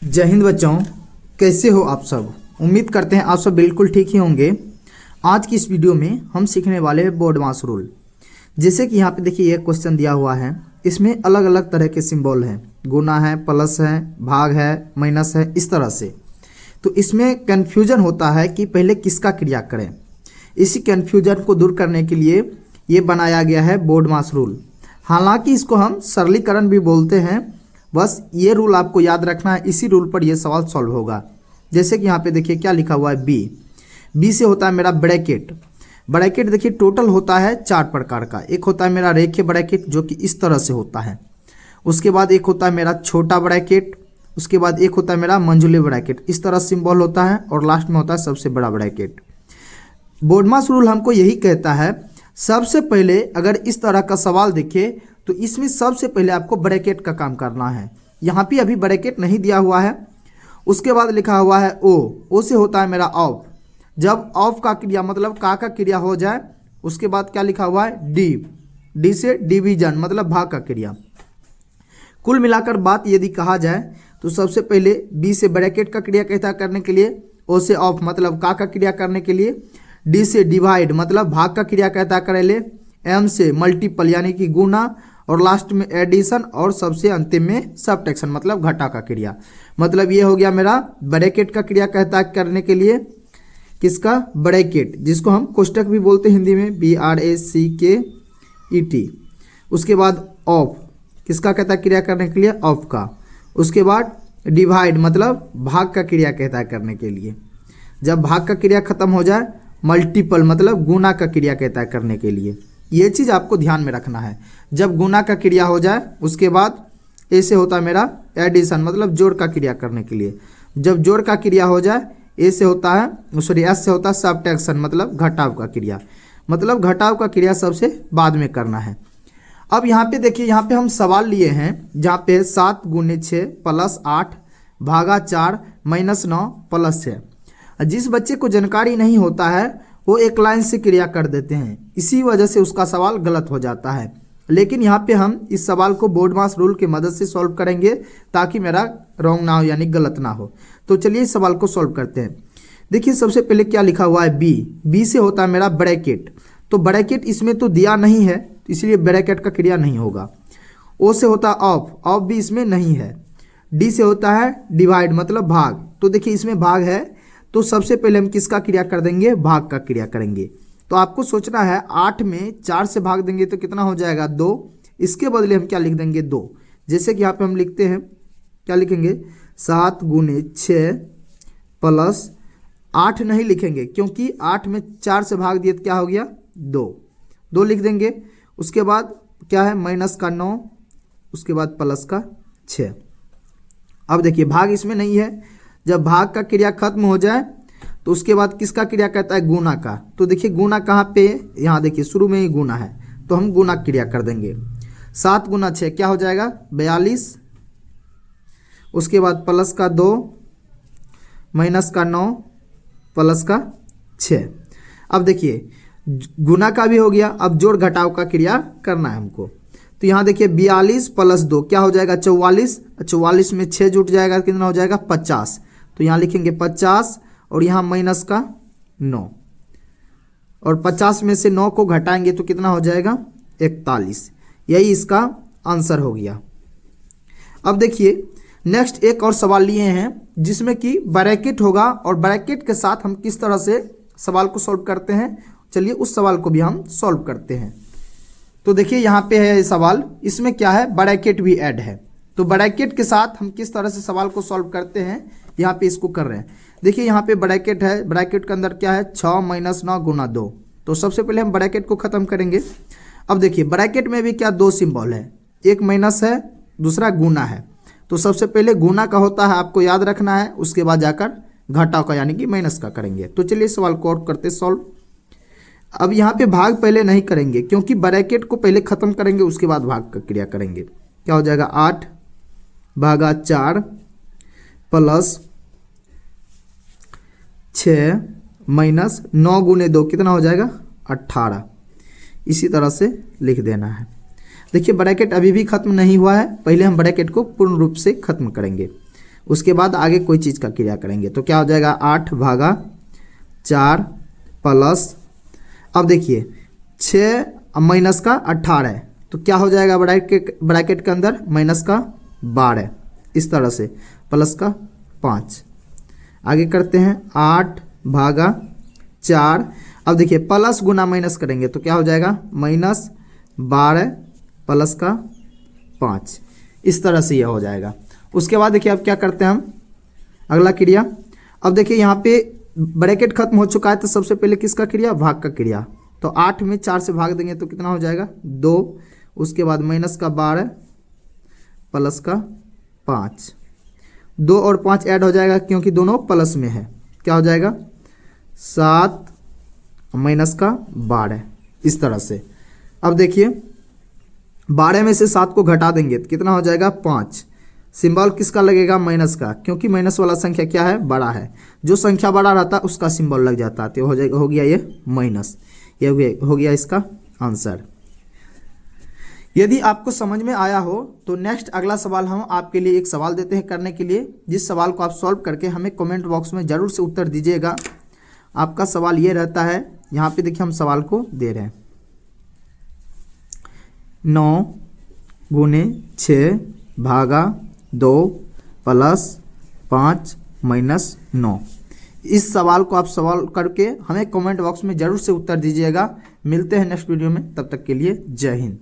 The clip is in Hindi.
जय हिंद बच्चों, कैसे हो आप सब। उम्मीद करते हैं आप सब बिल्कुल ठीक ही होंगे। आज की इस वीडियो में हम सीखने वाले हैं बोर्ड मास रूल। जैसे कि यहाँ पे देखिए एक क्वेश्चन दिया हुआ है, इसमें अलग अलग तरह के सिंबल हैं, गुना है, प्लस है, भाग है, माइनस है, इस तरह से। तो इसमें कन्फ्यूजन होता है कि पहले किसका क्रिया करें। इसी कन्फ्यूजन को दूर करने के लिए ये बनाया गया है बोर्ड मास रूल। हालांकि इसको हम सरलीकरण भी बोलते हैं। बस ये रूल आपको याद रखना है, इसी रूल पर यह सवाल सॉल्व होगा। जैसे कि यहाँ पे देखिए क्या लिखा हुआ है, बी से होता है मेरा ब्रैकेट। ब्रैकेट देखिए टोटल होता है 4 प्रकार का। एक होता है मेरा रेखीय ब्रैकेट जो कि इस तरह से होता है। उसके बाद एक होता है मेरा छोटा ब्रैकेट। उसके बाद एक होता है मेरा मंझले ब्रैकेट, इस तरह सिंबल होता है। और लास्ट में होता है सबसे बड़ा ब्रैकेट। बोर्ड मास रूल हमको यही कहता है, सबसे पहले अगर इस तरह का सवाल दिखे तो इसमें सबसे पहले आपको ब्रैकेट का काम करना है। यहाँ पे अभी ब्रैकेट नहीं दिया हुआ है। उसके बाद लिखा हुआ है ओ से होता है मेरा ऑफ। जब ऑफ का क्रिया मतलब का क्रिया हो जाए, उसके बाद क्या लिखा हुआ है, डी से डिवीजन मतलब भाग का क्रिया। कुल मिलाकर बात यदि कहा जाए तो सबसे पहले बी से ब्रैकेट का क्रिया कहता करने के लिए, ओ से ऑफ मतलब का क्रिया करने के लिए, डी से डिवाइड मतलब भाग का क्रिया कहता करे ले, एम से मल्टीपल यानी कि गुना, और लास्ट में एडिशन, और सबसे अंतिम में सबट्रैक्शन मतलब घटा का क्रिया। मतलब ये हो गया मेरा ब्रैकेट का क्रिया कहता करने के लिए, किसका, ब्रैकेट, जिसको हम कोष्टक भी बोलते हैं हिंदी में, BRACKET। उसके बाद ऑफ किसका कहता है क्रिया करने के लिए, ऑफ का। उसके बाद डिवाइड मतलब भाग का क्रिया कहता है करने के लिए। जब भाग का क्रिया खत्म हो जाए, मल्टीपल मतलब गुना का क्रिया कहता है करने के लिए। ये चीज़ आपको ध्यान में रखना है। जब गुना का क्रिया हो जाए उसके बाद ए से होता है मेरा एडिशन मतलब जोड़ का क्रिया करने के लिए। जब जोड़ का क्रिया हो जाए ए से होता है एस से होता है सबट्रैक्शन मतलब घटाव का क्रिया। मतलब घटाव का क्रिया सबसे बाद में करना है। अब यहाँ पे देखिए, यहाँ पे हम सवाल लिए हैं जहाँ पे 7 गुने 6 प्लस 8 भागा 4 माइनस 9 प्लस 6। जिस बच्चे को जानकारी नहीं होता है वो एक लाइन से क्रिया कर देते हैं, इसी वजह से उसका सवाल गलत हो जाता है। लेकिन यहाँ पे हम इस सवाल को बोर्ड मास रूल की मदद से सॉल्व करेंगे ताकि मेरा रॉन्ग ना हो यानी गलत ना हो। तो चलिए इस सवाल को सॉल्व करते हैं। देखिए सबसे पहले क्या लिखा हुआ है, बी से होता है मेरा ब्रैकेट। तो ब्रैकेट इसमें तो दिया नहीं है, इसलिए ब्रैकेट का क्रिया नहीं होगा। ओ से होता है ऑफ भी इसमें नहीं है। डी से होता है डिवाइड मतलब भाग। तो देखिए इसमें भाग है, तो सबसे पहले हम किसका क्रिया कर देंगे, भाग का क्रिया करेंगे। तो आपको सोचना है 8 में 4 से भाग देंगे तो कितना हो जाएगा, 2। इसके बदले हम क्या लिख देंगे, 2। जैसे कि यहाँ पे हम लिखते हैं, क्या लिखेंगे, 7 गुने 6 प्लस 8 नहीं लिखेंगे क्योंकि 8 में 4 से भाग दिए तो क्या हो गया, 2 लिख देंगे। उसके बाद क्या है, माइनस का 9, उसके बाद प्लस का 6। अब देखिए भाग इसमें नहीं है। जब भाग का क्रिया खत्म हो जाए तो उसके बाद किसका क्रिया कहता है, गुना का। तो देखिए गुना कहाँ पे, यहाँ देखिए शुरू में ही गुना है तो हम गुना क्रिया कर देंगे। 7 गुना 6 क्या हो जाएगा, 42। उसके बाद प्लस का 2 माइनस का 9 प्लस का 6। अब देखिए गुना का भी हो गया, अब जोड़ घटाव का क्रिया करना है हमको। तो यहाँ देखिए 42 प्लस 2 क्या हो जाएगा, 44। 44 में 6 जुट जाएगा, कितना हो जाएगा, 50। तो यहाँ लिखेंगे 50 और यहाँ माइनस का 9, और 50 में से 9 को घटाएंगे तो कितना हो जाएगा, 41। यही इसका आंसर हो गया। अब देखिए नेक्स्ट एक और सवाल लिए हैं जिसमें कि ब्रैकेट होगा, और ब्रैकेट के साथ हम किस तरह से सवाल को सॉल्व करते हैं, चलिए उस सवाल को भी हम सॉल्व करते हैं। तो देखिए यहाँ पे है सवाल, इसमें क्या है, ब्रैकेट भी ऐड है। तो ब्रैकेट के साथ हम किस तरह से सवाल को सॉल्व करते हैं, यहाँ पे इसको कर रहे हैं। देखिए यहाँ पे ब्रैकेट है, ब्रैकेट के अंदर क्या है, 6 माइनस 9 गुना 2। तो सबसे पहले हम ब्रैकेट को खत्म करेंगे। अब देखिए ब्रैकेट में भी क्या, 2 सिंबल है, एक माइनस है, दूसरा गुना है। तो सबसे पहले गुना का होता है, आपको याद रखना है, उसके बाद जाकर घटाव का यानी कि माइनस का करेंगे। तो चलिए सवाल को और करते सॉल्व। अब यहाँ पे भाग पहले नहीं करेंगे क्योंकि ब्रैकेट को पहले खत्म करेंगे, उसके बाद भाग का क्रिया करेंगे। क्या हो जाएगा, 8 भागा 4 प्लस 6 माइनस 9 गुने 2 कितना हो जाएगा, 18। इसी तरह से लिख देना है। देखिए ब्रैकेट अभी भी खत्म नहीं हुआ है, पहले हम ब्रैकेट को पूर्ण रूप से खत्म करेंगे। उसके बाद आगे कोई चीज़ का क्रिया करेंगे तो क्या हो जाएगा 8 भागा 4 प्लस, अब देखिए 6 माइनस का 18, तो क्या हो जाएगा ब्रैकेट के अंदर माइनस का 12, इस तरह से प्लस का 5। आगे करते हैं 8 भागा 4, अब देखिए प्लस गुना माइनस करेंगे तो क्या हो जाएगा -12 प्लस का 5, इस तरह से यह हो जाएगा। उसके बाद देखिए अब क्या करते हैं हम अगला क्रिया। अब देखिए यहाँ पे ब्रैकेट खत्म हो चुका है तो सबसे पहले किसका क्रिया, भाग का क्रिया। तो 8 में 4 से भाग देंगे तो कितना हो जाएगा 2, उसके बाद माइनस का 12 प्लस का 5, 2 और 5 ऐड हो जाएगा क्योंकि दोनों प्लस में है, क्या हो जाएगा 7 माइनस का 12, इस तरह से। अब देखिए 12 में से 7 को घटा देंगे तो कितना हो जाएगा 5, सिंबल किसका लगेगा माइनस का, क्योंकि माइनस वाला संख्या क्या है बड़ा है, जो संख्या बड़ा रहता है उसका सिंबल लग जाता है, तो हो जाएगा, हो गया ये माइनस, ये हो गया इसका आंसर। यदि आपको समझ में आया हो तो नेक्स्ट अगला सवाल हम आपके लिए एक सवाल देते हैं करने के लिए, जिस सवाल को आप सॉल्व करके हमें कमेंट बॉक्स में ज़रूर से उत्तर दीजिएगा। आपका सवाल ये रहता है, यहाँ पे देखिए हम सवाल को दे रहे हैं 9 गुने 6 भागा 2 प्लस 5 माइनस 9। इस सवाल को आप सवाल करके हमें कमेंट बॉक्स में ज़रूर से उत्तर दीजिएगा। मिलते हैं नेक्स्ट वीडियो में, तब तक के लिए जय हिंद।